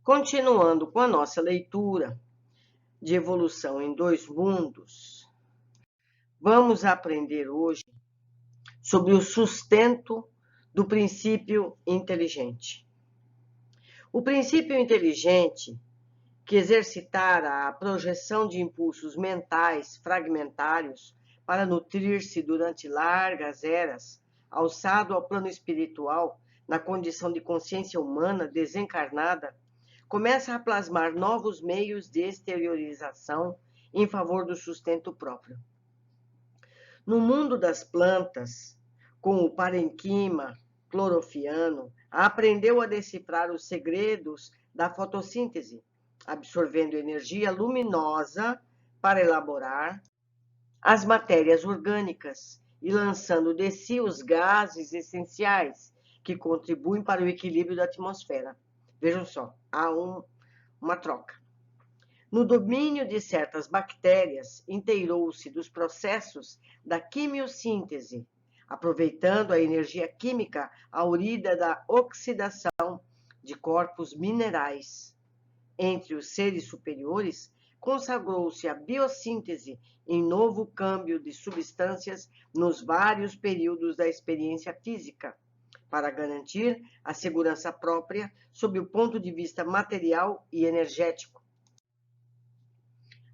Continuando com a nossa leitura de evolução em dois mundos, vamos aprender hoje sobre o sustento do princípio inteligente. O princípio inteligente, que exercitara a projeção de impulsos mentais fragmentários para nutrir-se durante largas eras, alçado ao plano espiritual, na condição de consciência humana desencarnada, começa a plasmar novos meios de exteriorização em favor do sustento próprio. No mundo das plantas, com o parênquima clorofiano, aprendeu a decifrar os segredos da fotossíntese, absorvendo energia luminosa para elaborar as matérias orgânicas e lançando de si os gases essenciais que contribuem para o equilíbrio da atmosfera. Vejam só, há uma troca. No domínio de certas bactérias, inteirou-se dos processos da quimiossíntese, aproveitando a energia química aurida da oxidação de corpos minerais. Entre os seres superiores, consagrou-se a biossíntese em novo câmbio de substâncias nos vários períodos da experiência física, para garantir a segurança própria sob o ponto de vista material e energético.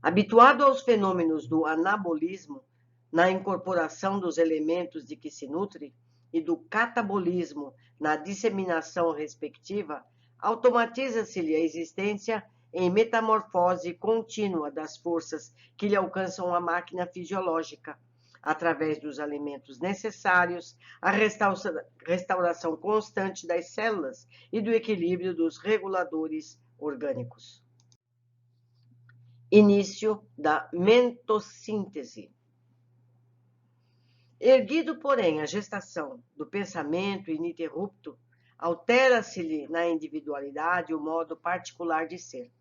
Habituado aos fenômenos do anabolismo, na incorporação dos elementos de que se nutre, e do catabolismo na disseminação respectiva, automatiza-se-lhe a existência em metamorfose contínua das forças que lhe alcançam a máquina fisiológica, através dos alimentos necessários, a restauração constante das células e do equilíbrio dos reguladores orgânicos. Início da mentossíntese. Erguido, porém, a gestação do pensamento ininterrupto, altera-se-lhe na individualidade o modo particular de ser.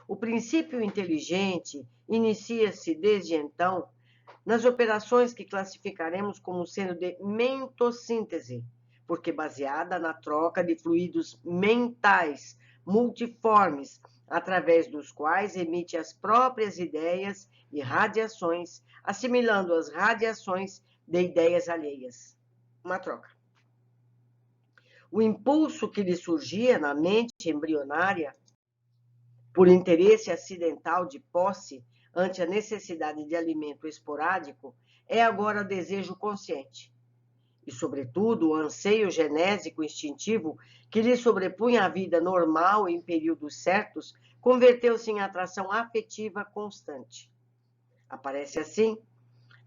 O princípio inteligente inicia-se desde então nas operações que classificaremos como sendo de mentossíntese, porque baseada na troca de fluidos mentais multiformes, através dos quais emite as próprias ideias e radiações, assimilando as radiações de ideias alheias. Uma troca. O impulso que lhe surgia na mente embrionária, por interesse acidental de posse ante a necessidade de alimento esporádico, é agora desejo consciente. E, sobretudo, o anseio genésico instintivo que lhe sobrepunha a vida normal em períodos certos, converteu-se em atração afetiva constante. Aparece assim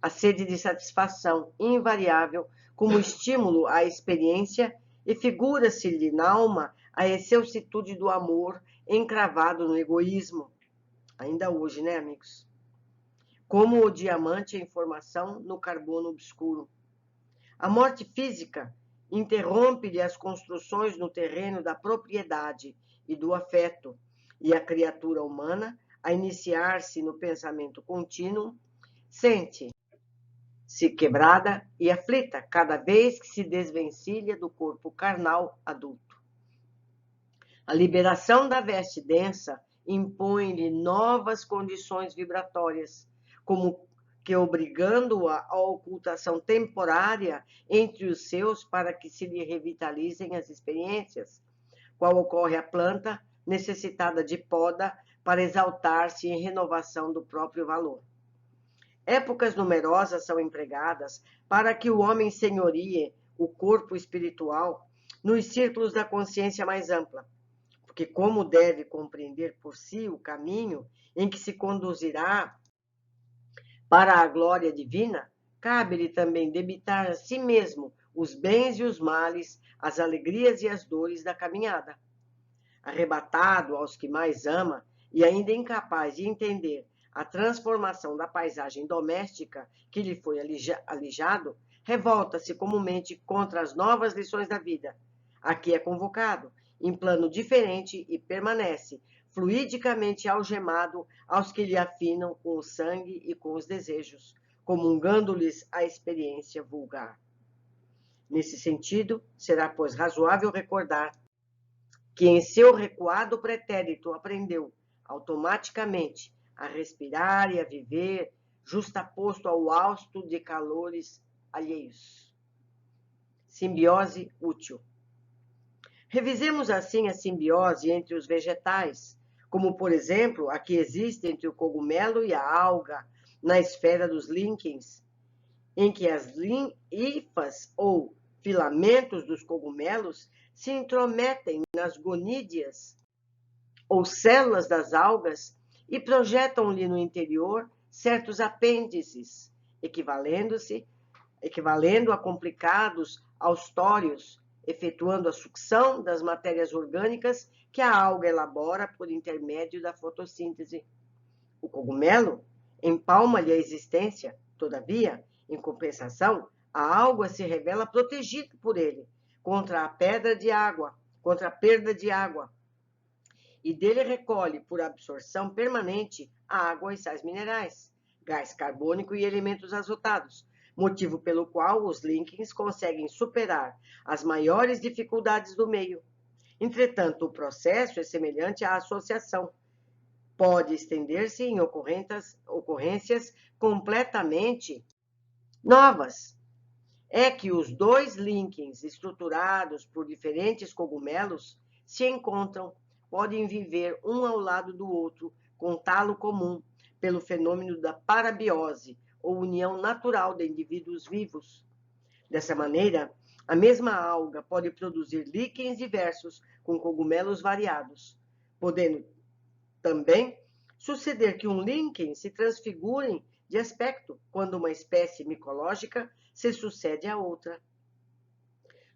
a sede de satisfação invariável como estímulo à experiência e figura-se-lhe na alma a excelsitude do amor encravado no egoísmo. Ainda hoje, né, amigos? Como o diamante em formação no carbono obscuro. A morte física interrompe-lhe as construções no terreno da propriedade e do afeto, e a criatura humana, a iniciar-se no pensamento contínuo, sente-se quebrada e aflita cada vez que se desvencilha do corpo carnal adulto. A liberação da veste densa impõe-lhe novas condições vibratórias, como que obrigando-a à ocultação temporária entre os seus para que se lhe revitalizem as experiências, qual ocorre à planta necessitada de poda para exaltar-se em renovação do próprio valor. Épocas numerosas são empregadas para que o homem senhorie o corpo espiritual nos círculos da consciência mais ampla, porque como deve compreender por si o caminho em que se conduzirá para a glória divina, cabe-lhe também debitar a si mesmo os bens e os males, as alegrias e as dores da caminhada. Arrebatado aos que mais ama e ainda incapaz de entender a transformação da paisagem doméstica que lhe foi alijado, revolta-se comumente contra as novas lições da vida. Aqui é convocado, em plano diferente, e permanece fluidicamente algemado aos que lhe afinam com o sangue e com os desejos, comungando-lhes a experiência vulgar. Nesse sentido, será, pois, razoável recordar que em seu recuado pretérito aprendeu automaticamente a respirar e a viver, justaposto ao hausto de calores alheios. Simbiose útil. Revisemos assim a simbiose entre os vegetais, como, por exemplo, a que existe entre o cogumelo e a alga, na esfera dos líquens, em que as hifas ou filamentos dos cogumelos se intrometem nas gonídeas ou células das algas e projetam-lhe no interior certos apêndices, equivalendo a complicados austórios, efetuando a sucção das matérias orgânicas que a alga elabora por intermédio da fotossíntese. O cogumelo empalma-lhe a existência, todavia, em compensação, a alga se revela protegida por ele contra a perda de água, e dele recolhe por absorção permanente a água e sais minerais, gás carbônico e elementos azotados, motivo pelo qual os líquens conseguem superar as maiores dificuldades do meio. Entretanto, o processo é semelhante à associação. Pode estender-se em ocorrências completamente novas. É que os dois líquens estruturados por diferentes cogumelos se encontram, podem viver um ao lado do outro, com talo comum, pelo fenômeno da parabiose, ou união natural de indivíduos vivos. Dessa maneira, a mesma alga pode produzir líquens diversos com cogumelos variados, podendo também suceder que um líquen se transfigure de aspecto quando uma espécie micológica se sucede à outra.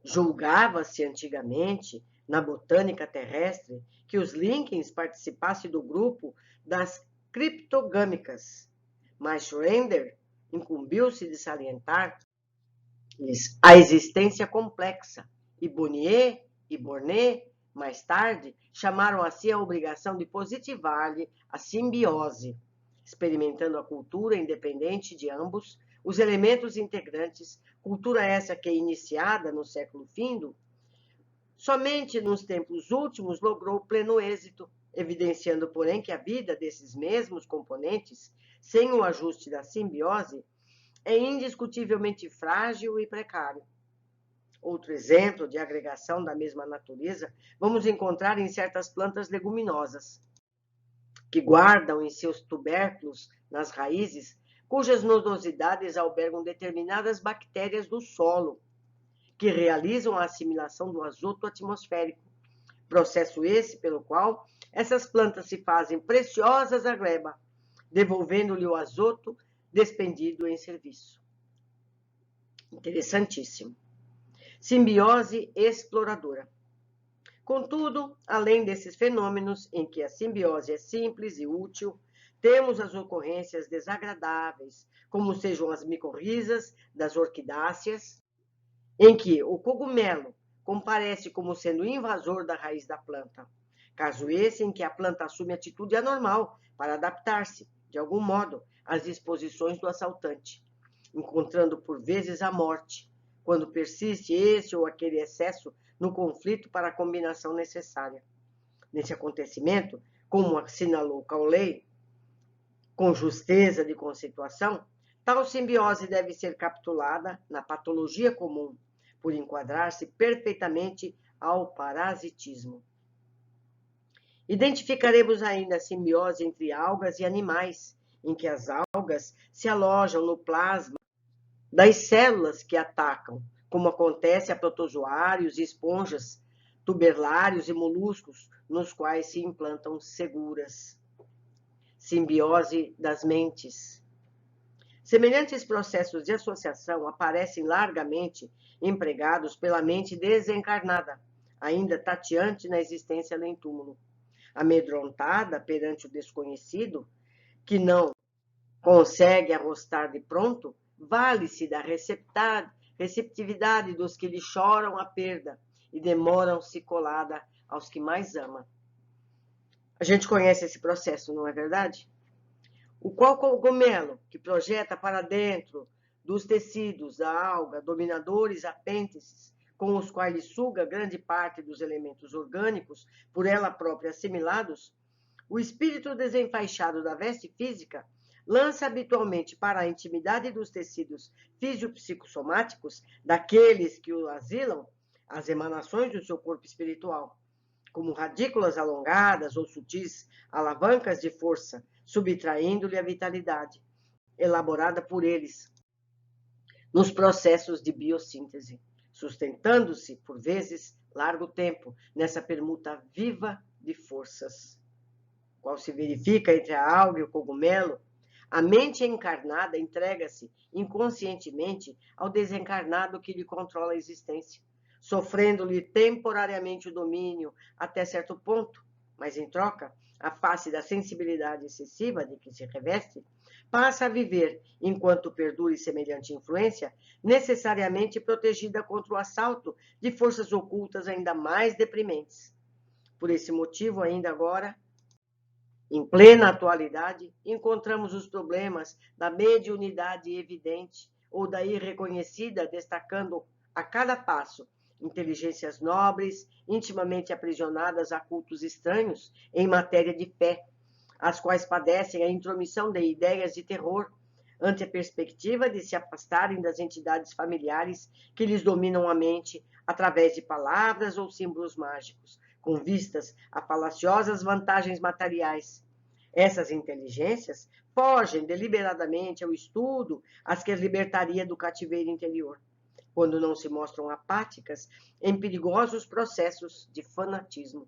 Julgava-se antigamente, na botânica terrestre, que os líquens participassem do grupo das criptogâmicas, mas Schrödinger incumbiu-se de salientar-lhes a existência complexa, e Bonnier e Bornet, mais tarde, chamaram a si a obrigação de positivar-lhe a simbiose, experimentando a cultura independente de ambos, os elementos integrantes, cultura essa que, iniciada no século findo, somente nos tempos últimos logrou pleno êxito, evidenciando, porém, que a vida desses mesmos componentes, sem o ajuste da simbiose, é indiscutivelmente frágil e precário. Outro exemplo de agregação da mesma natureza vamos encontrar em certas plantas leguminosas, que guardam em seus tubérculos, nas raízes, cujas nodosidades albergam determinadas bactérias do solo, que realizam a assimilação do azoto atmosférico, processo esse pelo qual essas plantas se fazem preciosas à gleba, devolvendo-lhe o azoto despendido em serviço. Interessantíssimo. Simbiose exploradora. Contudo, além desses fenômenos em que a simbiose é simples e útil, temos as ocorrências desagradáveis, como sejam as micorrizas das orquidáceas, em que o cogumelo comparece como sendo invasor da raiz da planta, caso esse em que a planta assume atitude anormal para adaptar-se, de algum modo, às disposições do assaltante, encontrando por vezes a morte, quando persiste esse ou aquele excesso no conflito para a combinação necessária. Nesse acontecimento, como assinalou Cowley, com justeza de conceituação, tal simbiose deve ser capitulada na patologia comum, por enquadrar-se perfeitamente ao parasitismo. Identificaremos ainda a simbiose entre algas e animais, em que as algas se alojam no plasma das células que atacam, como acontece a protozoários e esponjas, tubelários e moluscos, nos quais se implantam seguras. Simbiose das mentes. Semelhantes processos de associação aparecem largamente empregados pela mente desencarnada, ainda tateante na existência além túmulo. Amedrontada perante o desconhecido, que não consegue arrostar de pronto, vale-se da receptividade dos que lhe choram a perda e demoram-se colada aos que mais ama. A gente conhece esse processo, não é verdade? O qual cogumelo que projeta para dentro dos tecidos da alga dominadores apêndices com os quais ele suga grande parte dos elementos orgânicos, por ela própria assimilados, o espírito desenfaixado da veste física lança habitualmente para a intimidade dos tecidos fisiopsicossomáticos daqueles que o asilam as emanações do seu corpo espiritual, como radículas alongadas ou sutis alavancas de força, subtraindo-lhe a vitalidade, elaborada por eles nos processos de biossíntese, sustentando-se, por vezes, largo tempo, nessa permuta viva de forças, qual se verifica entre a alga e o cogumelo. A mente encarnada entrega-se inconscientemente ao desencarnado que lhe controla a existência, sofrendo-lhe temporariamente o domínio até certo ponto, mas em troca, a face da sensibilidade excessiva de que se reveste, passa a viver, enquanto perdure semelhante influência, necessariamente protegida contra o assalto de forças ocultas ainda mais deprimentes. Por esse motivo, ainda agora, em plena atualidade, encontramos os problemas da mediunidade evidente ou da irreconhecida, destacando a cada passo inteligências nobres, intimamente aprisionadas a cultos estranhos em matéria de fé, as quais padecem a intromissão de ideias de terror, ante a perspectiva de se afastarem das entidades familiares que lhes dominam a mente através de palavras ou símbolos mágicos, com vistas a falaciosas vantagens materiais. Essas inteligências fogem deliberadamente ao estudo as que as libertaria do cativeiro interior, quando não se mostram apáticas em perigosos processos de fanatismo.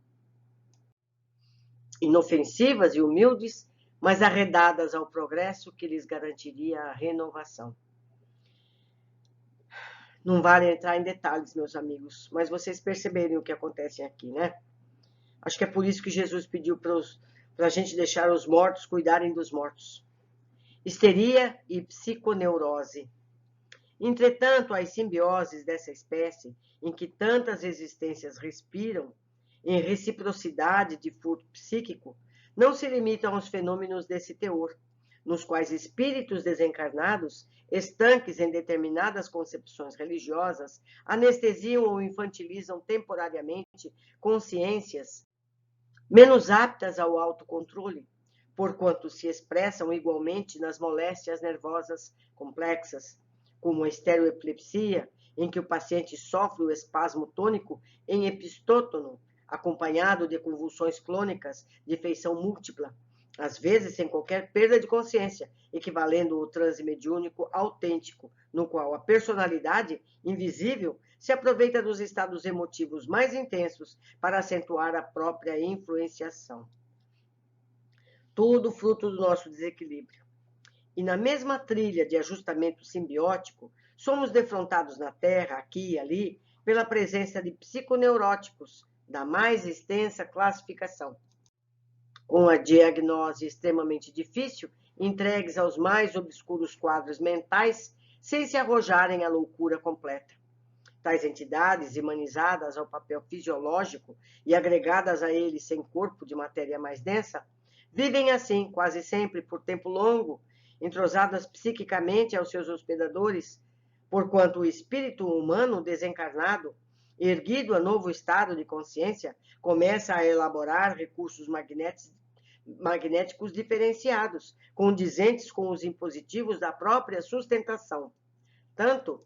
Inofensivas e humildes, mas arredadas ao progresso que lhes garantiria a renovação. Não vale entrar em detalhes, meus amigos, mas vocês perceberem o que acontece aqui, né? Acho que é por isso que Jesus pediu para a gente deixar os mortos cuidarem dos mortos. Histeria e psiconeurose. Entretanto, as simbioses dessa espécie, em que tantas existências respiram, em reciprocidade de furto psíquico, não se limitam aos fenômenos desse teor, nos quais espíritos desencarnados, estanques em determinadas concepções religiosas, anestesiam ou infantilizam temporariamente consciências menos aptas ao autocontrole, porquanto se expressam igualmente nas moléstias nervosas complexas, como a estereoepilepsia, em que o paciente sofre o espasmo tônico em epistótono, acompanhado de convulsões clônicas de feição múltipla, às vezes sem qualquer perda de consciência, equivalendo ao transe mediúnico autêntico, no qual a personalidade invisível se aproveita dos estados emotivos mais intensos para acentuar a própria influenciação. Tudo fruto do nosso desequilíbrio. E na mesma trilha de ajustamento simbiótico, somos defrontados na Terra, aqui e ali, pela presença de psiconeuróticos da mais extensa classificação, com a diagnose extremamente difícil, entregues aos mais obscuros quadros mentais, sem se arrojarem à loucura completa. Tais entidades, imanizadas ao papel fisiológico e agregadas a ele sem corpo de matéria mais densa, vivem assim, quase sempre, por tempo longo, entrosadas psiquicamente aos seus hospedadores, porquanto o espírito humano desencarnado, erguido a novo estado de consciência, começa a elaborar recursos magnéticos diferenciados, condizentes com os impositivos da própria sustentação. Tanto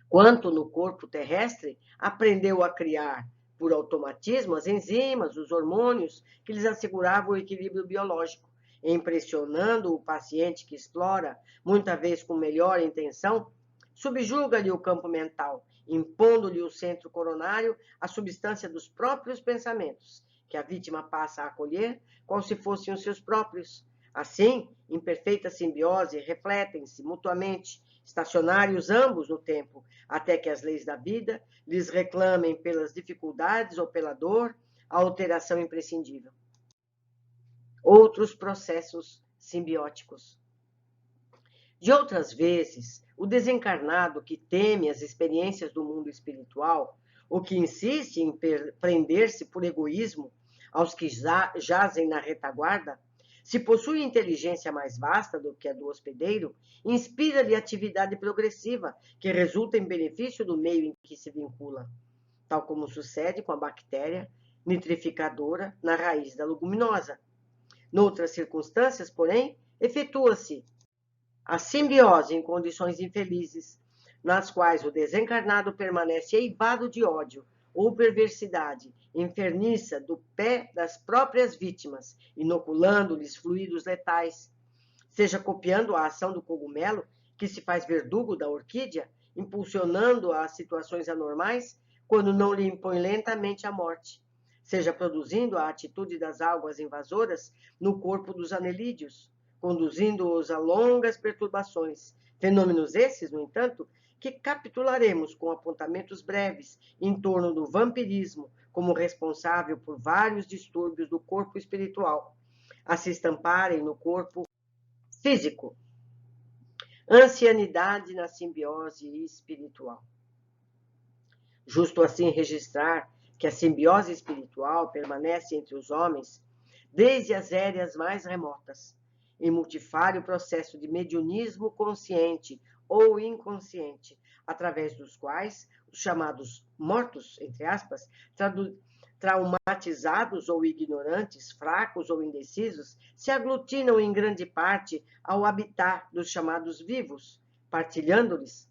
quanto no corpo terrestre, aprendeu a criar, por automatismo, as enzimas, os hormônios que lhes asseguravam o equilíbrio biológico, impressionando o paciente que explora, muitas vezes com melhor intenção, subjuga-lhe o campo mental, impondo-lhe o centro coronário a substância dos próprios pensamentos, que a vítima passa a acolher, como se fossem os seus próprios. Assim, em perfeita simbiose, refletem-se mutuamente, estacionários ambos no tempo, até que as leis da vida lhes reclamem pelas dificuldades ou pela dor a alteração imprescindível. Outros processos simbióticos. De outras vezes, o desencarnado que teme as experiências do mundo espiritual, ou que insiste em prender-se por egoísmo aos que jazem na retaguarda, Se possui inteligência mais vasta do que a do hospedeiro, inspira-lhe atividade progressiva, que resulta em benefício do meio em que se vincula, tal como sucede com a bactéria nitrificadora na raiz da leguminosa. Noutras circunstâncias, porém, efetua-se a simbiose em condições infelizes, nas quais o desencarnado permanece eivado de ódio ou perversidade, enferniça do pé das próprias vítimas, inoculando-lhes fluidos letais, seja copiando a ação do cogumelo, que se faz verdugo da orquídea, impulsionando a situações anormais, quando não lhe impõe lentamente a morte, seja produzindo a atitude das algas invasoras no corpo dos anelídeos, conduzindo-os a longas perturbações, fenômenos esses, no entanto, que capitularemos com apontamentos breves em torno do vampirismo como responsável por vários distúrbios do corpo espiritual, a se estamparem no corpo físico. Ancianidade na simbiose espiritual. Justo assim registrar que a simbiose espiritual permanece entre os homens desde as eras mais remotas, em multifário processo de mediunismo consciente ou inconsciente, através dos quais os chamados mortos, entre aspas, traumatizados ou ignorantes, fracos ou indecisos, se aglutinam em grande parte ao habitat dos chamados vivos, partilhando-lhes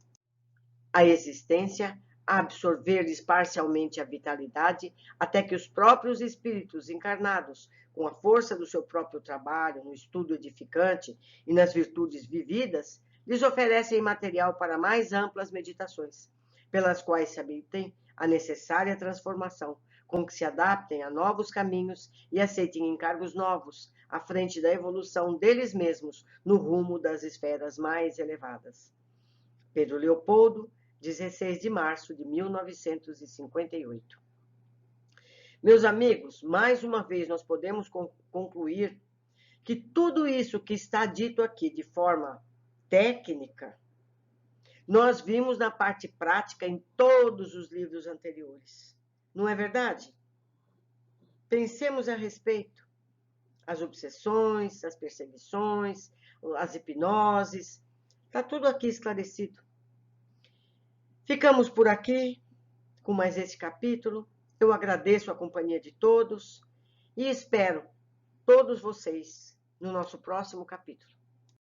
a existência, a absorver-lhes parcialmente a vitalidade, até que os próprios espíritos encarnados, com a força do seu próprio trabalho, no estudo edificante e nas virtudes vividas, lhes oferecem material para mais amplas meditações, pelas quais se habitem a necessária transformação, com que se adaptem a novos caminhos e aceitem encargos novos, à frente da evolução deles mesmos no rumo das esferas mais elevadas. Pedro Leopoldo, 16 de março de 1958. Meus amigos, mais uma vez nós podemos concluir que tudo isso que está dito aqui de forma técnica, nós vimos na parte prática em todos os livros anteriores. Não é verdade? Pensemos a respeito. As obsessões, as perseguições, as hipnoses, está tudo aqui esclarecido. Ficamos por aqui com mais esse capítulo. Eu agradeço a companhia de todos e espero todos vocês no nosso próximo capítulo.